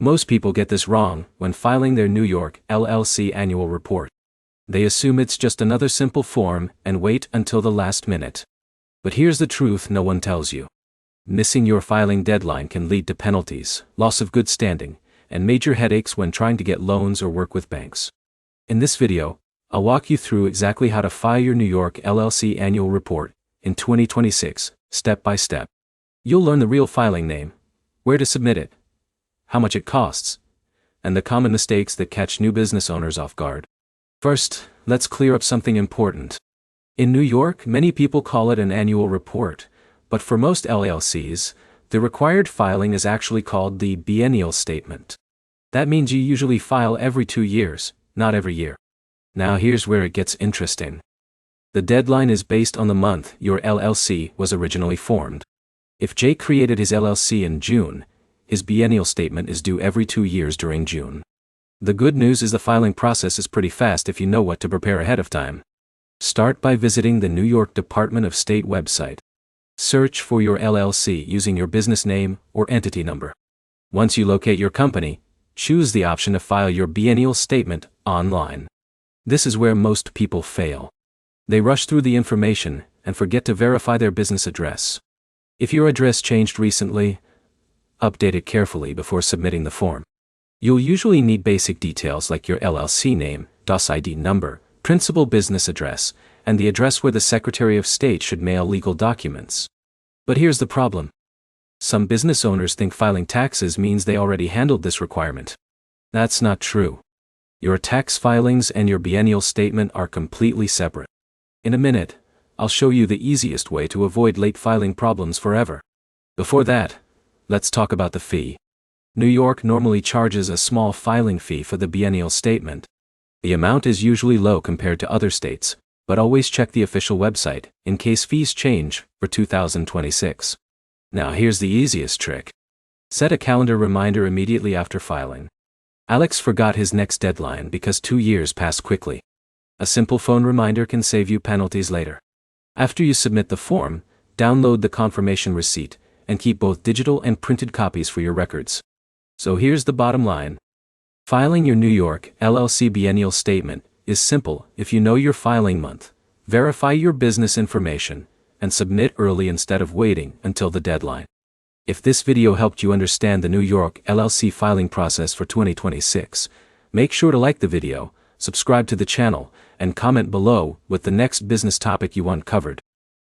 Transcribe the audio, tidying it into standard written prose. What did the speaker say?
Most people get this wrong when filing their New York LLC annual report. They assume it's just another simple form and wait until the last minute. But here's the truth no one tells you. Missing your filing deadline can lead to penalties, loss of good standing, and major headaches when trying to get loans or work with banks. In this video, I'll walk you through exactly how to file your New York LLC annual report in 2026, step by step. You'll learn the real filing name, where to submit it, how much it costs, and the common mistakes that catch new business owners off guard. First, let's clear up something important. In New York, many people call it an annual report, but for most LLCs, the required filing is actually called the biennial statement. That means you usually file every 2 years, not every year. Now here's where it gets interesting. The deadline is based on the month your LLC was originally formed. If Jay created his LLC in June, his biennial statement is due every 2 years during June. The good news is the filing process is pretty fast if you know what to prepare ahead of time. Start by visiting the New York Department of State website. Search for your LLC using your business name or entity number. Once you locate your company, choose the option to file your biennial statement online. This is where most people fail. They rush through the information and forget to verify their business address. If your address changed recently, update it carefully before submitting the form. You'll usually need basic details like your LLC name, DOS ID number, principal business address, and the address where the Secretary of State should mail legal documents. But here's the problem. Some business owners think filing taxes means they already handled this requirement. That's not true. Your tax filings and your biennial statement are completely separate. In a minute, I'll show you the easiest way to avoid late filing problems forever. Before that, let's talk about the fee. New York normally charges a small filing fee for the biennial statement. The amount is usually low compared to other states, but always check the official website in case fees change for 2026. Now here's the easiest trick. Set a calendar reminder immediately after filing. Alex forgot his next deadline because 2 years passed quickly. A simple phone reminder can save you penalties later. After you submit the form, download the confirmation receipt and keep both digital and printed copies for your records. So here's the bottom line. Filing your New York LLC biennial statement is simple if you know your filing month, verify your business information, and submit early instead of waiting until the deadline. If this video helped you understand the New York LLC filing process for 2026, make sure to like the video, subscribe to the channel, and comment below with the next business topic you want covered.